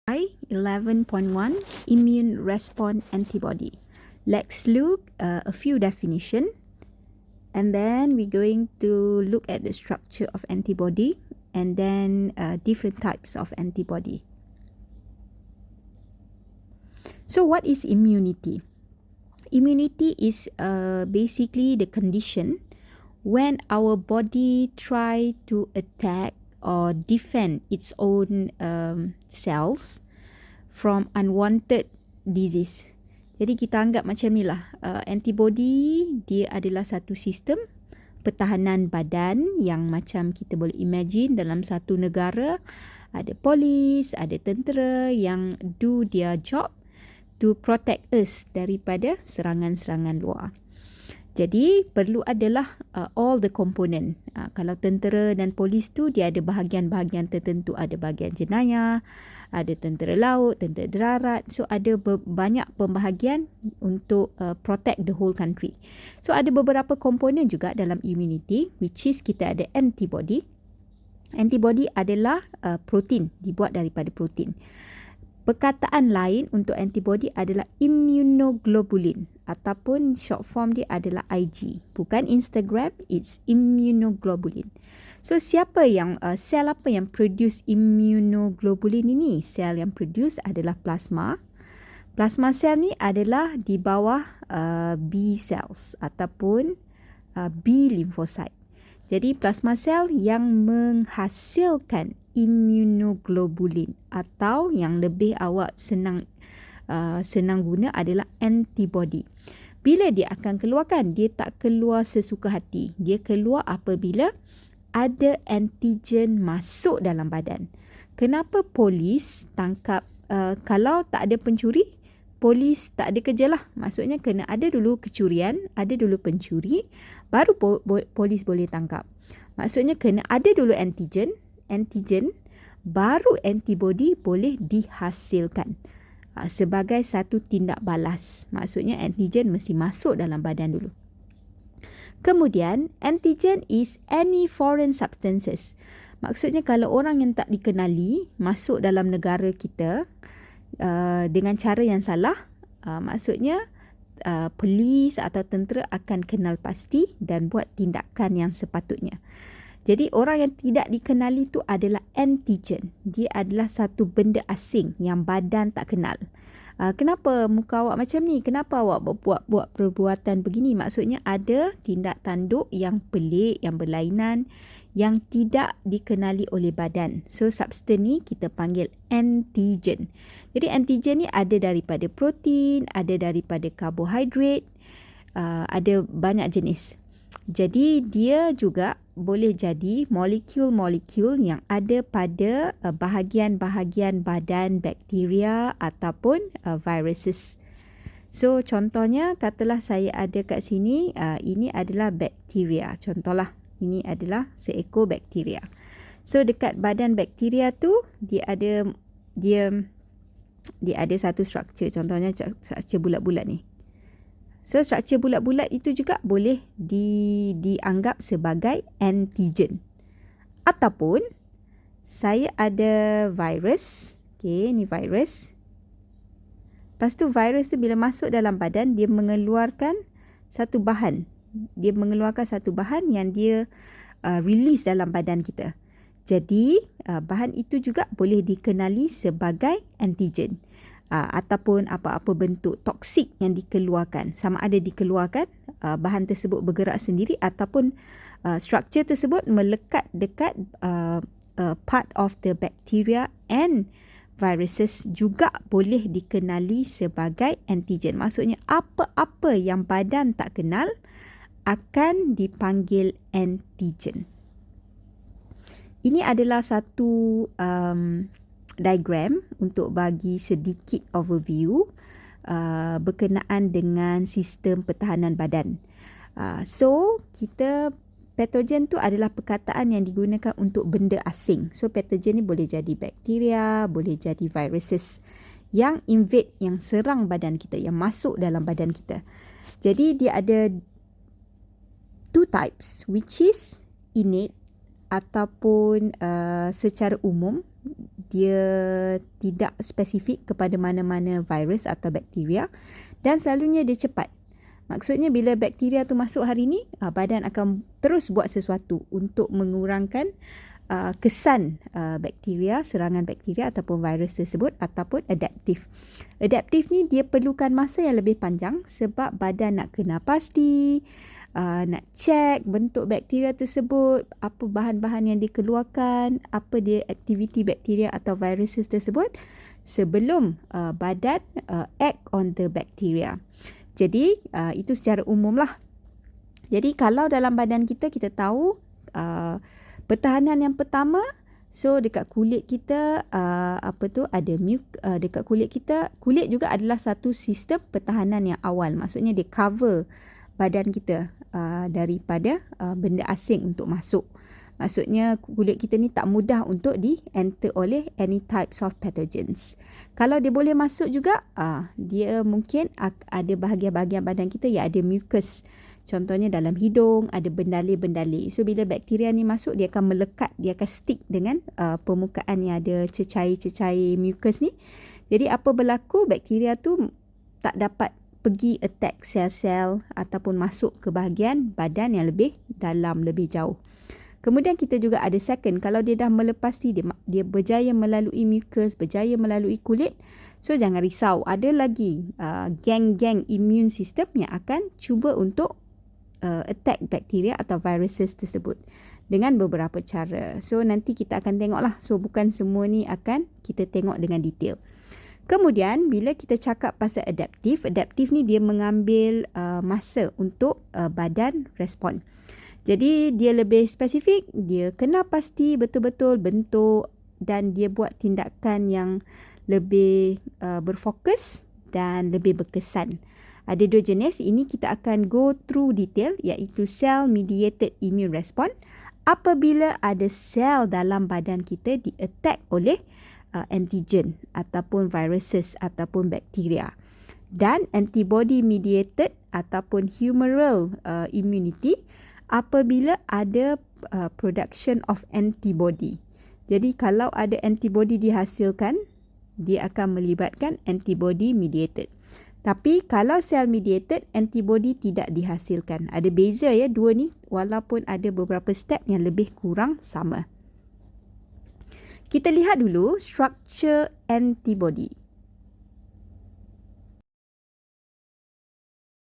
11.1 Immune Response Antibody. Let's look a few definition, and then we're going to look at the structure of antibody and then different types of antibody. So what is immunity? Immunity is basically the condition when our body try to attack or defend its own cells from unwanted disease. Jadi kita anggap macam ni lah, antibody dia adalah satu sistem pertahanan badan yang macam kita boleh imagine dalam satu negara ada polis, ada tentera yang do their job to protect us daripada serangan-serangan luar. Jadi perlu adalah all the component. Kalau tentera dan polis tu dia ada bahagian-bahagian tertentu, ada bahagian jenayah, ada tentera laut, tentera darat. So ada banyak pembahagian untuk protect the whole country. So ada beberapa komponen juga dalam immunity, which is kita ada antibody. Antibody adalah protein, dibuat daripada protein. Perkataan lain untuk antibody adalah immunoglobulin ataupun short form dia adalah IG. Bukan Instagram, it's immunoglobulin. So siapa yang sel apa yang produce immunoglobulin ini? Sel yang produce adalah plasma. Plasma sel ni adalah di bawah B cells ataupun B lymphocyte. Jadi plasma sel yang menghasilkan immunoglobulin atau yang lebih awak senang guna adalah antibody. Bila dia akan keluarkan, dia tak keluar sesuka hati. Dia keluar apabila ada antigen masuk dalam badan. Kenapa polis tangkap kalau tak ada pencuri? Polis tak ada kerja lah. Maksudnya kena ada dulu kecurian, ada dulu pencuri, baru polis boleh tangkap. Maksudnya kena ada dulu antigen, baru antibody boleh dihasilkan sebagai satu tindak balas. Maksudnya antigen mesti masuk dalam badan dulu. Kemudian antigen is any foreign substances. Maksudnya kalau orang yang tak dikenali masuk dalam negara kita dengan cara yang salah, maksudnya polis atau tentera akan kenal pasti dan buat tindakan yang sepatutnya. Jadi orang yang tidak dikenali itu adalah antigen. Dia adalah satu benda asing yang badan tak kenal. Kenapa muka awak macam ni? Kenapa awak buat perbuatan begini? Maksudnya ada tindak tanduk yang pelik, yang berlainan, yang tidak dikenali oleh badan. So substance ni kita panggil antigen. Jadi antigen ni ada daripada protein, ada daripada karbohidrat, ada banyak jenis. Jadi dia juga boleh jadi molekul-molekul yang ada pada bahagian-bahagian badan bakteria ataupun viruses. So contohnya katalah saya ada kat sini, ini adalah bakteria. Contohlah ini adalah seekor bakteria. So dekat badan bakteria tu dia ada satu struktur. Contohnya struktur bulat-bulat ni. So struktur bulat-bulat itu juga boleh dianggap sebagai antigen. Ataupun saya ada virus. Okey, ni virus. Lepas tu virus tu bila masuk dalam badan dia mengeluarkan satu bahan. Dia mengeluarkan satu bahan yang dia release dalam badan kita. Jadi bahan itu juga boleh dikenali sebagai antigen. Ataupun apa-apa bentuk toksik yang dikeluarkan. Sama ada dikeluarkan, bahan tersebut bergerak sendiri ataupun struktur tersebut melekat dekat part of the bacteria and viruses juga boleh dikenali sebagai antigen. Maksudnya apa-apa yang badan tak kenal akan dipanggil antigen. Ini adalah satu diagram untuk bagi sedikit overview berkenaan dengan sistem pertahanan badan. So kita patogen tu adalah perkataan yang digunakan untuk benda asing. So patogen ni boleh jadi bakteria, boleh jadi viruses yang invade, yang serang badan kita, yang masuk dalam badan kita. Jadi dia ada two types, which is innate ataupun secara umum dia tidak spesifik kepada mana-mana virus atau bakteria dan selalunya dia cepat. Maksudnya bila bakteria tu masuk hari ni, badan akan terus buat sesuatu untuk mengurangkan kesan bakteria, serangan bakteria ataupun virus tersebut ataupun adaptif. Adaptif ni dia perlukan masa yang lebih panjang sebab badan nak kena pasti, nak check bentuk bakteria tersebut, apa bahan-bahan yang dikeluarkan, apa dia aktiviti bakteria atau viruses tersebut sebelum badan act on the bacteria. Jadi itu secara umum lah. Jadi kalau dalam badan kita tahu pertahanan yang pertama, so dekat kulit kita ada dekat kulit kita, kulit juga adalah satu sistem pertahanan yang awal. Maksudnya dia cover badan kita daripada benda asing untuk masuk. Maksudnya kulit kita ni tak mudah untuk di-enter oleh any types of pathogens. Kalau dia boleh masuk juga, dia mungkin ada bahagian-bahagian badan kita yang ada mucus. Contohnya dalam hidung, ada bendali-bendali. So bila bakteria ni masuk, dia akan melekat, dia akan stick dengan permukaan yang ada cecair-cecair mucus ni. Jadi apa berlaku, bakteria tu tak dapat pergi attack sel-sel ataupun masuk ke bahagian badan yang lebih dalam, lebih jauh. Kemudian kita juga ada second, kalau dia dah melepasi, dia berjaya melalui mucus, berjaya melalui kulit, so jangan risau, ada lagi geng-geng immune system yang akan cuba untuk attack bakteria atau viruses tersebut dengan beberapa cara. So nanti kita akan tengoklah, so bukan semua ni akan kita tengok dengan detail. Kemudian bila kita cakap pasal adaptif ni dia mengambil masa untuk badan respon. Jadi dia lebih spesifik, dia kena pasti betul-betul bentuk dan dia buat tindakan yang lebih berfokus dan lebih berkesan. Ada dua jenis, ini kita akan go through detail iaitu cell mediated immune response apabila ada sel dalam badan kita di-attack oleh antigen ataupun viruses ataupun bakteria. Dan antibody mediated ataupun humoral immunity apabila ada production of antibody. Jadi kalau ada antibody dihasilkan, dia akan melibatkan antibody mediated. Tapi kalau cell mediated, antibody tidak dihasilkan. Ada beza ya dua ni, walaupun ada beberapa step yang lebih kurang sama. Kita lihat dulu structure antibody.